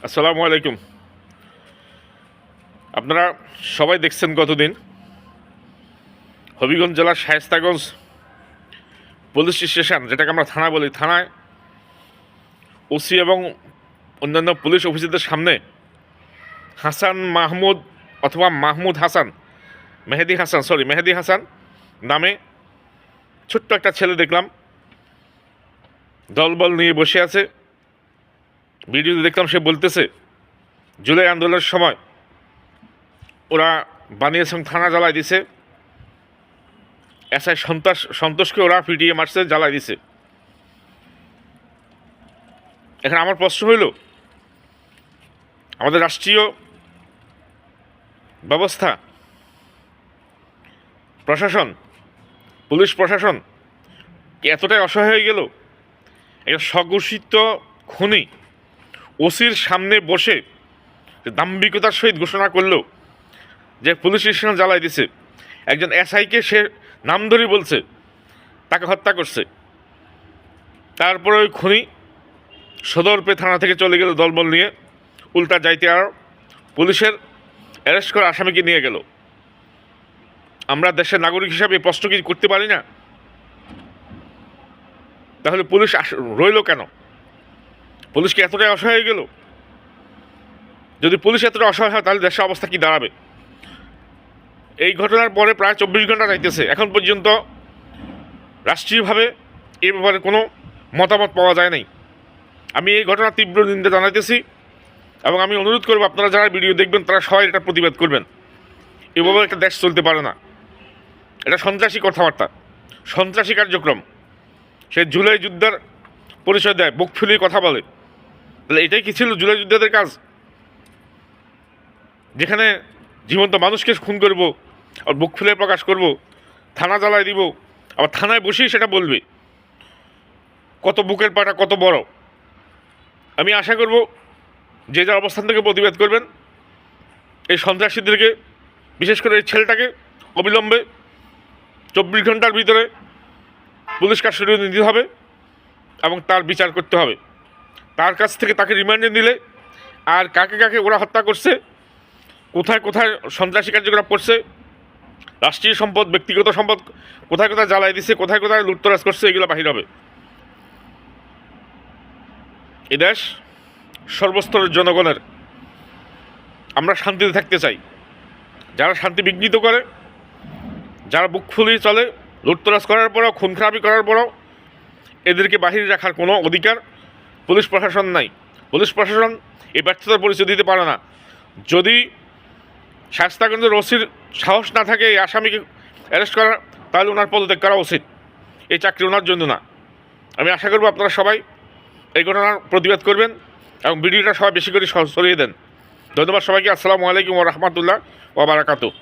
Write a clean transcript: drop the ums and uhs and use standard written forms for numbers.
আসসালামু আলাইকুম। আপনারা সবাই দেখছেন গতদিন হবিগঞ্জ জেলার শায়েস্তাগঞ্জ পুলিশ স্টেশন, যেটাকে আমরা থানা বলি, থানায় ওসি এবং অন্যান্য পুলিশ অফিসারদের সামনে হাসান মাহমুদ অথবা মাহমুদ হাসান, মেহেদি হাসান নামে ছোট্ট একটা ছেলে দেখলাম দলবল নিয়ে বসে আছে। ভিডিওতে দেখলাম সে বলতেছে জুলাই আন্দোলনের সময় ওরা বানিয়েছেন, থানা জ্বালাই দিছে, এসআই সন্তোষকে ওরা পিটিয়ে মারছে, জ্বালাই দিছে। এখন আমার প্রশ্ন হইল, আমাদের রাষ্ট্রীয় ব্যবস্থা, প্রশাসন, পুলিশ প্রশাসন কি এতটাই অসহায় হয়ে গেল? একটা স্বঘোষিত খুনি ওসির সামনে বসে দাম্ভিকতার সহিত ঘোষণা করলো যে পুলিশ স্টেশন জ্বালাই দিছে, একজন এসআইকে সে নাম ধরে বলছে তাকে হত্যা করছে। তারপরে ওই খুনি সদরপে থানা থেকে চলে গেল দলবল নিয়ে, উল্টা যাইতে আর পুলিশের অ্যারেস্ট করা আসামিকে নিয়ে গেল। আমরা দেশের নাগরিক হিসাবে প্রশ্ন কি করতে পারি না? তাহলে পুলিশ রইল কেন? পুলিশ কি এতটাই অসহায় হয়ে গেল? যদি পুলিশ এতটা অসহায় হয় তাহলে দেশের অবস্থা কি দাঁড়াবে? এই ঘটনার পরে প্রায় 24 ঘন্টা যাইতেছে, এখন পর্যন্ত রাষ্ট্রীয়ভাবে এ ব্যাপারে কোনো মতামত পাওয়া যায় নাই। আমি এই ঘটনার তীব্র নিন্দা জানাইতেছি এবং আমি অনুরোধ করব আপনারা যারা ভিডিও দেখবেন তারা সবাই এটা প্রতিবাদ করবেন। এভাবে একটা দেশ চলতে পারে না। এটা সন্ত্রাসী কথাবার্তা, সন্ত্রাসী কার্যক্রম। সে জুলাই যুদ্ধের পরিচয় দেয়, বুক ফুলিয়ে কথা বলে। তাহলে এটাই কি ছিল জুলাই যুদ্ধের কাজ? যেখানে জীবন্ত মানুষকে খুন করব আর বুক ফুলে প্রকাশ করব, থানা জ্বালায় দিব, আবার থানায় বসেই সেটা বলবে। কত বুকের পাটা কত বড়! আমি আশা করব যে যার অবস্থান থেকে প্রতিবাদ করবেন। এই সন্ত্রাসীদেরকে, বিশেষ করে এই ছেলেটাকে অবিলম্বে 24 ঘন্টার ভিতরে পুলিশ কাস্টডিতে নিতে হবে এবং তার বিচার করতে হবে। তার কাছ থেকে তাকে রিমান্ডে নিলে আর কাকে কাকে ওরা হত্যা করছে, কোথায় কোথায় সন্ত্রাসী কার্যকলাপ করছে, রাষ্ট্রীয় সম্পদ, ব্যক্তিগত সম্পদ কোথায় কোথায় জ্বালাই দিছে, কোথায় কোথায় লুটতরাজ করছে, এগুলো বাহির হবে। এ দেশ সর্বস্তরের জনগণের। আমরা শান্তিতে থাকতে চাই। যারা শান্তি বিঘ্নিত করে, যারা বুক ফুলিয়ে চলে, লুটতরাজ করার পরও, খুন খারাপি করার পরও এদেরকে বাহিরে রাখার কোনো অধিকার পুলিশ প্রশাসন নাই। পুলিশ প্রশাসন এই ব্যর্থতার পরিচয় দিতে পারে না। যদি শায়েস্তাগঞ্জের ওসির সাহস না থাকে এই আসামিকে অ্যারেস্ট করার, তাহলে ওনার পদত্যাগ করা উচিত। এই চাকরি ওনার জন্য না। আমি আশা করব আপনারা সবাই এই ঘটনার প্রতিবাদ করবেন এবং ভিডিওটা সবাই বেশি করে ছড়িয়ে দেন। ধন্যবাদ সবাইকে। আসসালামু আলাইকুম ওয়া রাহমাতুল্লাহ ওয়া বারাকাতুহু।